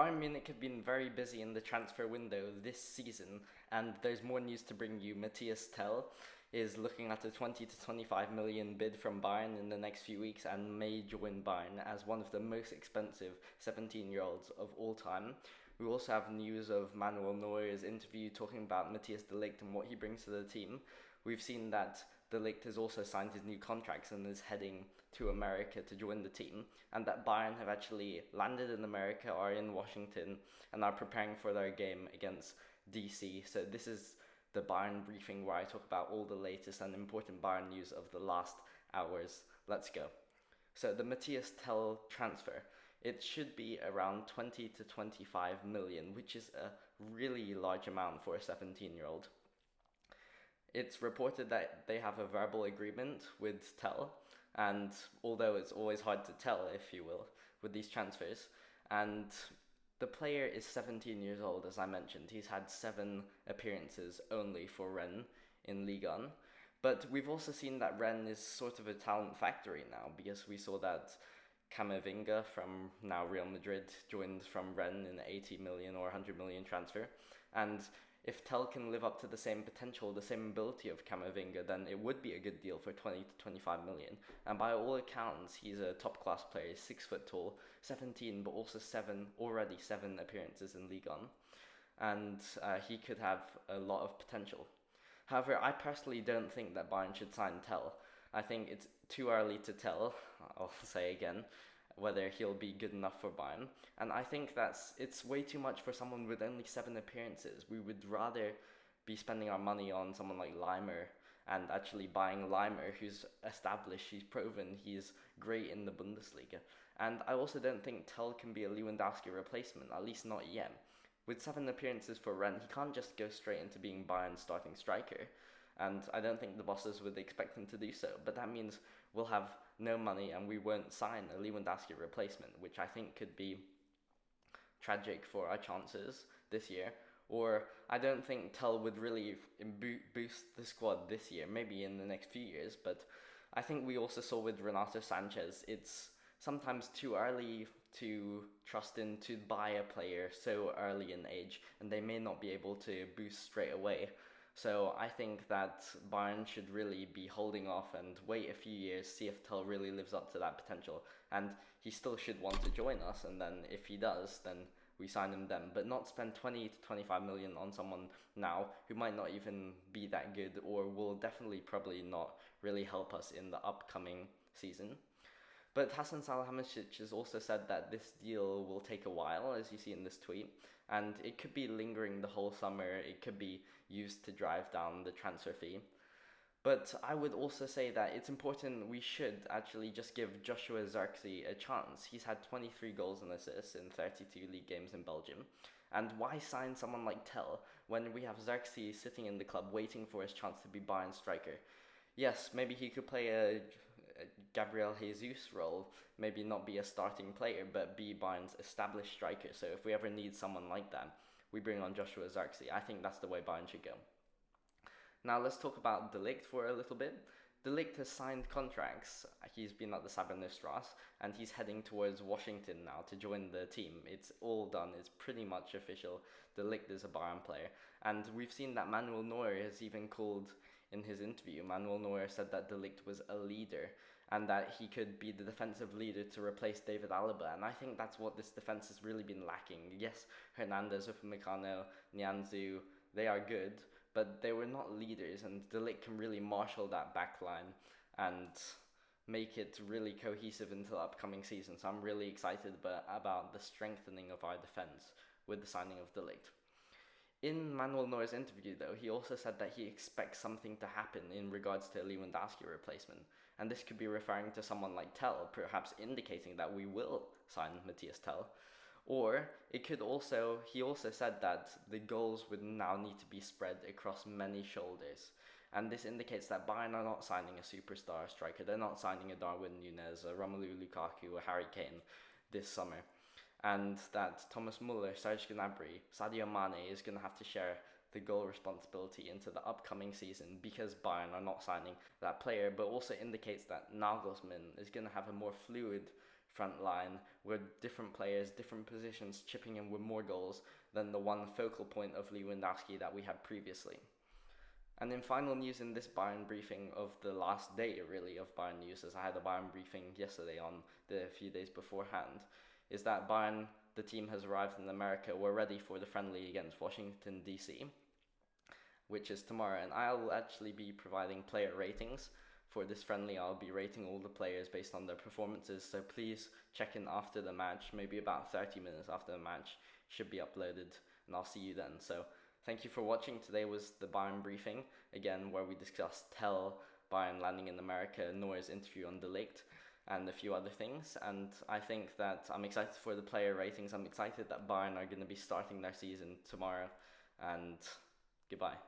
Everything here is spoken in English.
Bayern Munich have been very busy in the transfer window this season, and there's more news to bring you. Mathys Tel is looking at a 20 to 25 million bid from Bayern in the next few weeks and may join Bayern as one of the most expensive 17-year-olds of all time. We also have news of Manuel Neuer's interview talking about Matthias de Ligt and what he brings to the team. We've seen that de Ligt has also signed his new contracts and is heading to America to join the team, and that Bayern have actually landed in America, are in Washington, and are preparing for their game against DC. So this is the Bayern Briefing, where I talk about all the latest and important Bayern news of the last hours. Let's go. So the Mathys Tel transfer, it should be around 20 to 25 million, which is a really large amount for a 17-year-old. It's reported that they have a verbal agreement with Tel, and although it's always hard to tell, if you will, with these transfers, and the player is 17 years old, as I mentioned. He's had 7 appearances only for Rennes in Ligue 1. But we've also seen that Rennes is sort of a talent factory now, because we saw that Camavinga from now Real Madrid joined from Rennes in an 80 million or 100 million transfer. And if Tel can live up to the same potential, the same ability of Camavinga, then it would be a good deal for 20 to 25 million. And by all accounts, he's a top-class player. He's 6 foot tall, 17, but also 7 appearances in Ligue 1. And he could have a lot of potential. However, I personally don't think that Bayern should sign Tel. I think it's too early to tell, I'll say again, whether he'll be good enough for Bayern. And I think it's way too much for someone with only 7 appearances. We would rather be spending our money on someone like Leimer and actually buying Leimer, who's established, he's proven, he's great in the Bundesliga. And I also don't think Tel can be a Lewandowski replacement, at least not yet. With 7 appearances for Rennes, he can't just go straight into being Bayern's starting striker. And I don't think the bosses would expect him to do so. But that means we'll have no money and we won't sign a Lewandowski replacement, which I think could be tragic for our chances this year. Or I don't think Tel would really boost the squad this year, maybe in the next few years. But I think we also saw with Renato Sanchez, it's sometimes too early to trust in to buy a player so early in age, and they may not be able to boost straight away. So I think that Bayern should really be holding off and wait a few years, see if Tel really lives up to that potential. And he still should want to join us, and then if he does, then we sign him then. But not spend 20 to 25 million on someone now who might not even be that good, or will definitely probably not really help us in the upcoming season. But Hasan Salihamidzic has also said that this deal will take a while, as you see in this tweet, and it could be lingering the whole summer. It could be used to drive down the transfer fee. But I would also say that it's important we should actually just give Joshua Zirkzee a chance. He's had 23 goals and assists in 32 league games in Belgium. And why sign someone like Tel when we have Zirkzee sitting in the club waiting for his chance to be Bayern's striker? Yes, maybe he could play a Gabriel Jesus role, maybe not be a starting player, but be Bayern's established striker. So if we ever need someone like that, we bring on Joshua Zirkzee. I think that's the way Bayern should go. Now let's talk about de Ligt for a little bit. De Ligt has signed contracts. He's been at the Sabernstrasse, and he's heading towards Washington now to join the team. It's all done. It's pretty much official. De Ligt is a Bayern player. And we've seen that Manuel Neuer has even called in his interview. Manuel Neuer said that de Ligt was a leader and that he could be the defensive leader to replace David Alaba. And I think that's what this defense has really been lacking. Yes, Hernandez, Upamecano, Nianzou, they are good, but they were not leaders, and de Ligt can really marshal that back line and make it really cohesive into the upcoming season. So I'm really excited about the strengthening of our defense with the signing of de Ligt. In Manuel Neuer's interview, though, he also said that he expects something to happen in regards to a Lewandowski replacement. And this could be referring to someone like Tel, perhaps indicating that we will sign Mathys Tel. Or it could also, he also said that the goals would now need to be spread across many shoulders. And this indicates that Bayern are not signing a superstar striker. They're not signing a Darwin Núñez, a Romelu Lukaku, or Harry Kane this summer. And that Thomas Muller, Serge Gnabry, Sadio Mane is going to have to share the goal responsibility into the upcoming season because Bayern are not signing that player, but also indicates that Nagelsmann is going to have a more fluid front line with different players, different positions chipping in with more goals than the one focal point of Lewandowski that we had previously. And in final news in this Bayern briefing of the last day, really, of Bayern news, as I had a Bayern briefing yesterday on the few days beforehand, is that Bayern, the team, has arrived in America. We're ready for the friendly against Washington, D.C., which is tomorrow. And I'll actually be providing player ratings for this friendly. I'll be rating all the players based on their performances, so please check in after the match, maybe about 30 minutes after the match. Should be uploaded, and I'll see you then. So thank you for watching. Today was the Bayern briefing, again, where we discussed Tel, Bayern landing in America, Neuer's interview on the Ligt, and a few other things. And I think that I'm excited for the player ratings. I'm excited that Bayern are going to be starting their season tomorrow. And goodbye.